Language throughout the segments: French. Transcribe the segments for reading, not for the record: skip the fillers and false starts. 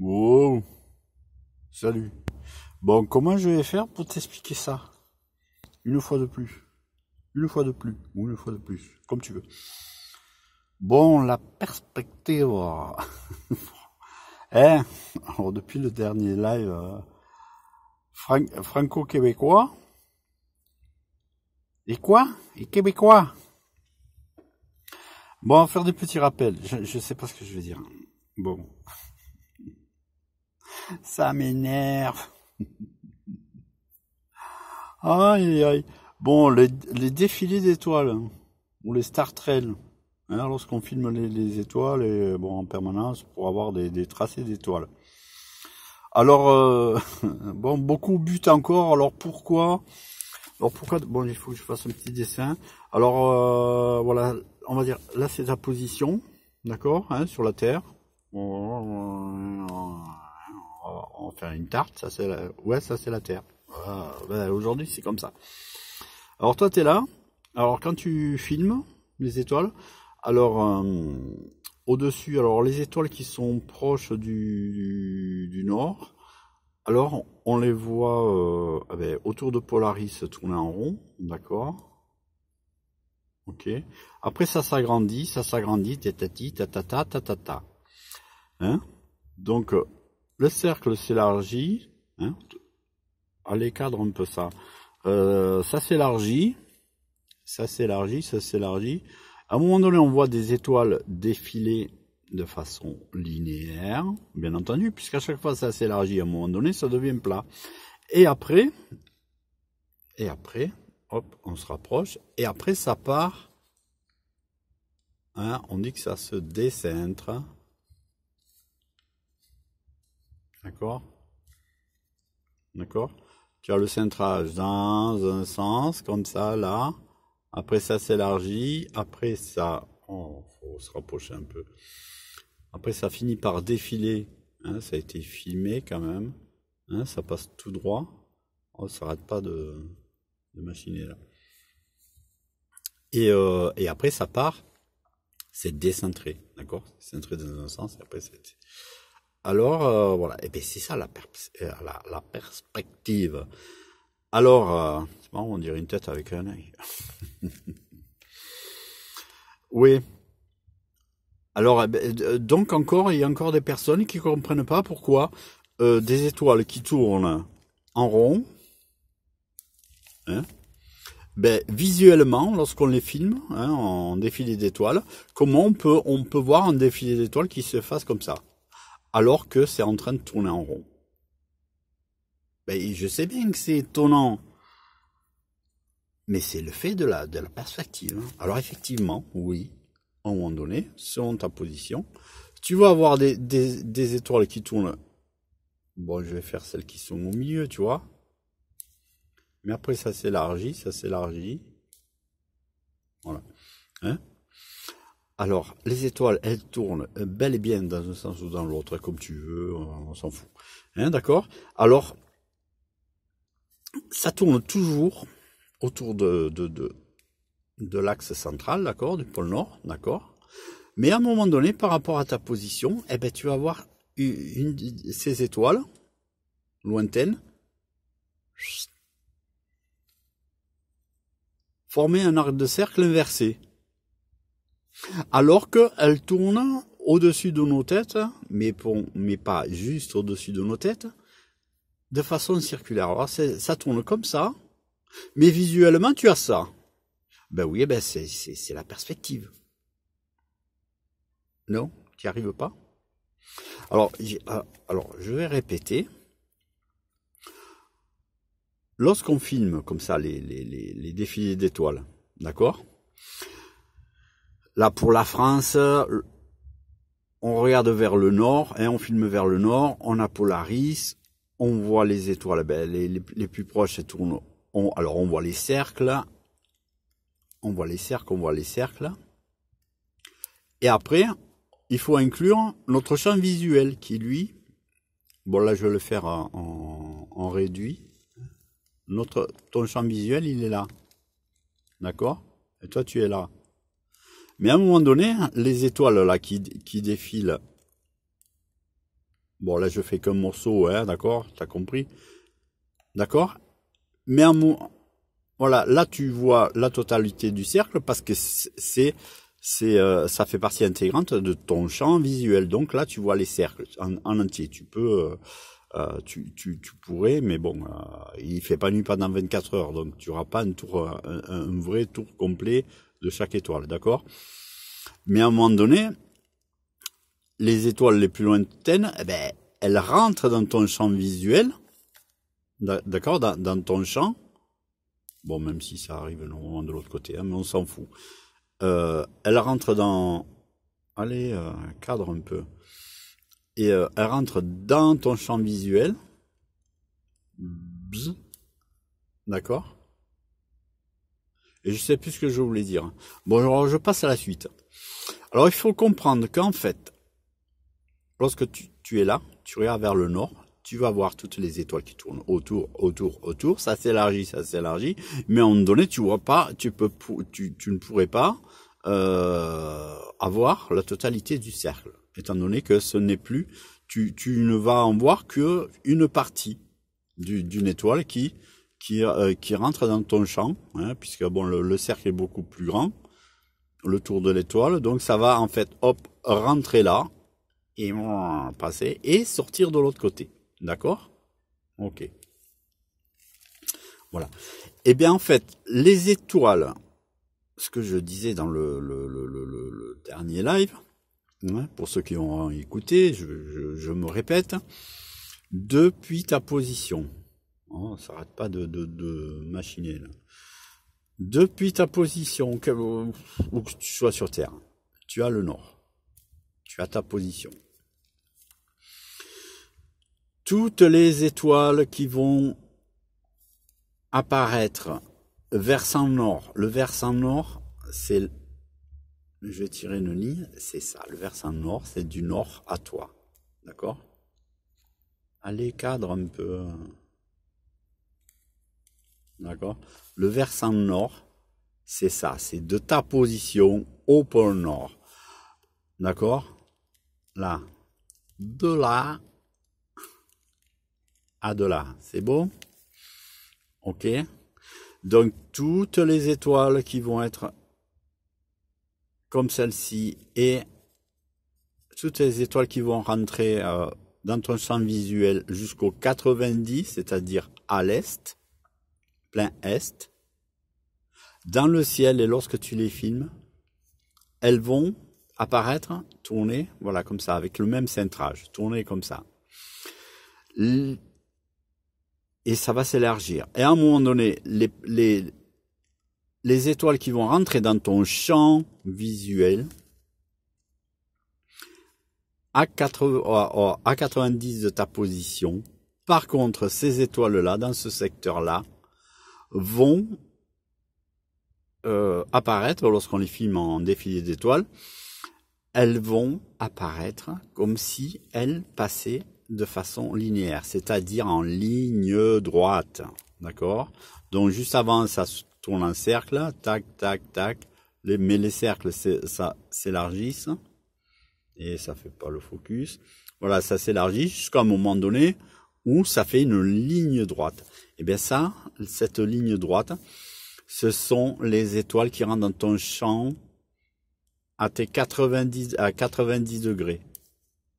Wow, salut. Bon, comment je vais faire pour t'expliquer ça? Une fois de plus. Une fois de plus. Ou une fois de plus. Comme tu veux. Bon, la perspective. Hein? Alors, depuis le dernier live franco-québécois. Et quoi? Et québécois? Bon, on va faire des petits rappels. Je sais pas ce que je vais dire. Bon, ça m'énerve. Aïe, aïe. Bon, les défilés d'étoiles, hein, ou les star trails, hein, lorsqu'on filme les étoiles et bon en permanence pour avoir des tracés d'étoiles. Alors, bon, beaucoup butent encore. Alors pourquoi? Alors pourquoi? Bon, il faut que je fasse un petit dessin. Alors voilà, on va dire là c'est la position, d'accord, hein, sur la Terre. On va faire une tarte, ça c'est ouais, ça c'est la Terre. Ben, aujourd'hui c'est comme ça. Alors toi t'es là. Alors quand tu filmes les étoiles, alors au-dessus, alors les étoiles qui sont proches du nord, alors on les voit autour de Polaris tourner en rond, d'accord. Ok. Après ça s'agrandit, tatati, tatata, tatata. Hein? Donc le cercle s'élargit, hein? Allez, cadre un peu ça. Ça s'élargit, ça s'élargit, ça s'élargit. À un moment donné, on voit des étoiles défiler de façon linéaire, bien entendu, puisqu'à chaque fois ça s'élargit, à un moment donné, ça devient plat. Et après, hop, on se rapproche, et après ça part, hein, on dit que ça se décentre, d'accord? D'accord? Tu as le centrage dans un sens, comme ça, là. Après, ça s'élargit. Après, ça... Oh, faut se rapprocher un peu. Après, ça finit par défiler. Hein, ça a été filmé quand même. Hein, ça passe tout droit. Oh, ça n'arrête pas de machiner là. Et après, ça part. C'est décentré. D'accord? C'est centré dans un sens. Et après, c'est... Alors, voilà. Et bien, c'est ça la perspective. Alors, c'est marrant, on dirait une tête avec un œil. Oui. Alors, donc encore, il y a encore des personnes qui comprennent pas pourquoi des étoiles qui tournent en rond, hein, ben, visuellement, lorsqu'on les filme, hein, en défilé d'étoiles, comment on peut voir un défilé d'étoiles qui se fasse comme ça, alors que c'est en train de tourner en rond. Ben, je sais bien que c'est étonnant, mais c'est le fait de la perspective, hein. Alors effectivement, oui, à un moment donné, selon ta position, tu vas avoir des étoiles qui tournent. Bon, je vais faire celles qui sont au milieu, tu vois. Mais après, ça s'élargit, ça s'élargit. Voilà. Hein? Alors, les étoiles, elles tournent bel et bien dans un sens ou dans l'autre, comme tu veux, on s'en fout. Hein, d'accord? Alors, ça tourne toujours autour de l'axe central, d'accord, du pôle Nord, d'accord. Mais à un moment donné, par rapport à ta position, eh ben, tu vas voir ces étoiles lointaines former un arc de cercle inversé. Alors qu'elles tournent au-dessus de nos têtes, mais pas juste au-dessus de nos têtes, de façon circulaire. Alors ça tourne comme ça, mais visuellement tu as ça. Ben oui, ben c'est la perspective. Non, tu n'y arrives pas. Alors, je vais répéter. Lorsqu'on filme comme ça les défilés d'étoiles, d'accord? Là, pour la France, on regarde vers le nord, hein, on filme vers le nord, on a Polaris, on voit les étoiles, ben, les plus proches, elles tournent. Alors, on voit les cercles, on voit les cercles. Et après, il faut inclure notre champ visuel qui, lui, bon là, je vais le faire en réduit. Ton champ visuel, il est là. D'accord? Et toi, tu es là. Mais à un moment donné, les étoiles là qui défilent Bon, là, je fais qu'un morceau, hein, d'accord? T'as compris? D'accord? Mais voilà, là, tu vois la totalité du cercle parce que ça fait partie intégrante de ton champ visuel. Donc là, tu vois les cercles en entier. Tu peux, tu pourrais, mais bon, il fait pas nuit pendant 24 heures, donc tu auras pas un vrai tour complet de chaque étoile, d'accord? Mais à un moment donné, les étoiles les plus lointaines, eh ben, elles rentrent dans ton champ visuel, d'accord, dans ton champ. Bon, même si ça arrive normalement de l'autre côté, hein, mais on s'en fout. Elles rentrent dans, allez, cadre un peu, et elles rentrent dans ton champ visuel. Bzz, d'accord? Et je sais plus ce que je voulais dire. Bon, alors je passe à la suite. Alors il faut comprendre qu'en fait, lorsque tu es là, tu regardes vers le nord, tu vas voir toutes les étoiles qui tournent autour, ça s'élargit, mais à un moment donné, tu vois pas, tu ne pourrais pas avoir la totalité du cercle, étant donné que ce n'est plus, tu ne vas en voir que une partie d'une étoile qui rentre dans ton champ, hein, puisque bon, le cercle est beaucoup plus grand, le tour de l'étoile, donc ça va en fait, hop, rentrer là, et passer, et sortir de l'autre côté. D'accord? Ok. Voilà. Eh bien, en fait, les étoiles, ce que je disais dans le dernier live, hein, pour ceux qui ont écouté, je me répète, depuis ta position, oh, ça n'arrête pas de machiner là. Depuis ta position, où que tu sois sur Terre, tu as le nord, tu as ta position. Toutes les étoiles qui vont apparaître versant nord, le versant nord, c'est, je vais tirer une ligne, c'est ça, le versant nord, c'est du nord à toi, d'accord? Allez, cadre un peu, d'accord? Le versant nord, c'est ça, c'est de ta position au pôle nord, d'accord? Là, de là à de là, c'est bon? Ok? Donc, toutes les étoiles qui vont être comme celle-ci et toutes les étoiles qui vont rentrer dans ton champ visuel jusqu'au 90, c'est-à-dire à l'est, plein est, dans le ciel, et lorsque tu les filmes, elles vont apparaître, tourner, voilà, comme ça, avec le même centrage, tourner comme ça. Et ça va s'élargir. Et à un moment donné, les étoiles qui vont rentrer dans ton champ visuel, à 90 de ta position, par contre, ces étoiles-là, dans ce secteur-là, vont apparaître, lorsqu'on les filme en défilé d'étoiles, elles vont apparaître comme si elles passaient de façon linéaire, c'est-à-dire en ligne droite, d'accord? Donc juste avant, ça se tourne en cercle, tac, tac, tac, mais les cercles, ça s'élargissent, et ça fait pas le focus. Voilà, ça s'élargit jusqu'à un moment donné où ça fait une ligne droite. Et bien ça, cette ligne droite, ce sont les étoiles qui rentrent dans ton champ à 90 degrés.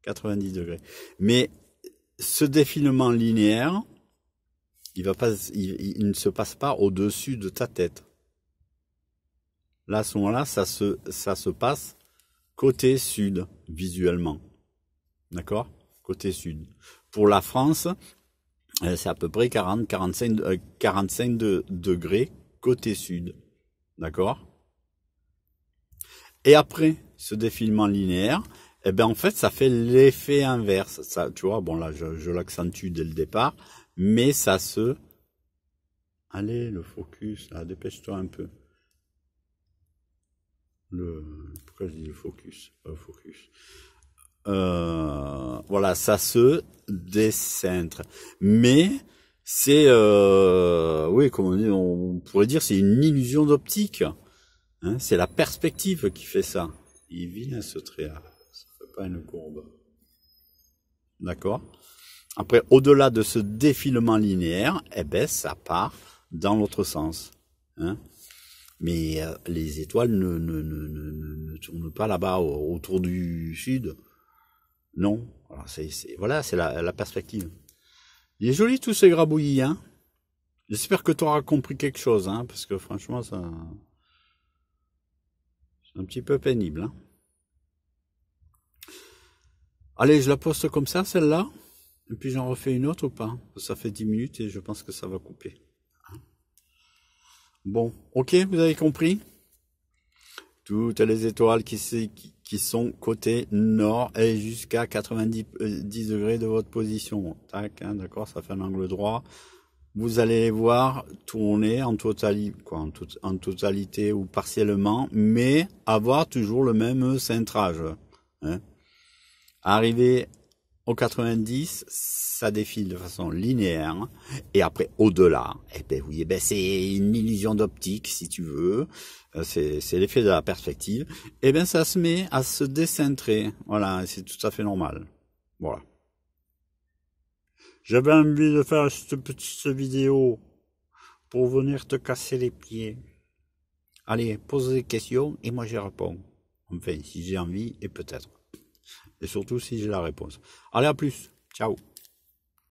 90 degrés. Mais ce défilement linéaire, il ne se passe pas au-dessus de ta tête. Là, à ce moment-là, ça se passe côté sud, visuellement. D'accord? Côté sud. Pour la France, c'est à peu près 45 degrés côté sud. D'accord? Et après ce défilement linéaire, eh ben en fait, ça fait l'effet inverse. Ça, tu vois, bon là, je l'accentue dès le départ, mais ça se... Allez, le focus, là, dépêche-toi un peu. Pourquoi je dis le focus? Pas le focus. Voilà, ça se décentre. Mais c'est, oui, comme on pourrait dire, c'est une illusion d'optique. Hein, c'est la perspective qui fait ça. Il est vilain ce trait-là. Ça fait pas une courbe. D'accord? Après, au-delà de ce défilement linéaire, eh ben, ça part dans l'autre sens. Hein? Mais les étoiles ne tournent pas là-bas autour du sud. Non. Alors, voilà, c'est la perspective. Il est joli tous ces grabouillis, hein. J'espère que tu auras compris quelque chose, hein, parce que franchement, ça, c'est un petit peu pénible, hein. Allez, je la poste comme ça, celle-là, et puis j'en refais une autre ou pas? Ça fait 10 minutes et je pense que ça va couper. Bon, ok, vous avez compris? Toutes les étoiles qui sont côté nord et jusqu'à 90 10 degrés de votre position. Tac, hein, d'accord, ça fait un angle droit. Vous allez les voir tourner en totalité ou partiellement, mais avoir toujours le même centrage. Hein. Arriver au 90, ça défile de façon linéaire, et après au-delà, eh ben oui, eh ben c'est une illusion d'optique si tu veux, c'est l'effet de la perspective. Eh ben ça se met à se décentrer, voilà, c'est tout à fait normal. Voilà. J'avais envie de faire cette petite vidéo pour venir te casser les pieds. Allez, pose des questions et moi j'y réponds. Enfin, si j'ai envie et peut-être. Et surtout si j'ai la réponse. Allez, à plus. Ciao.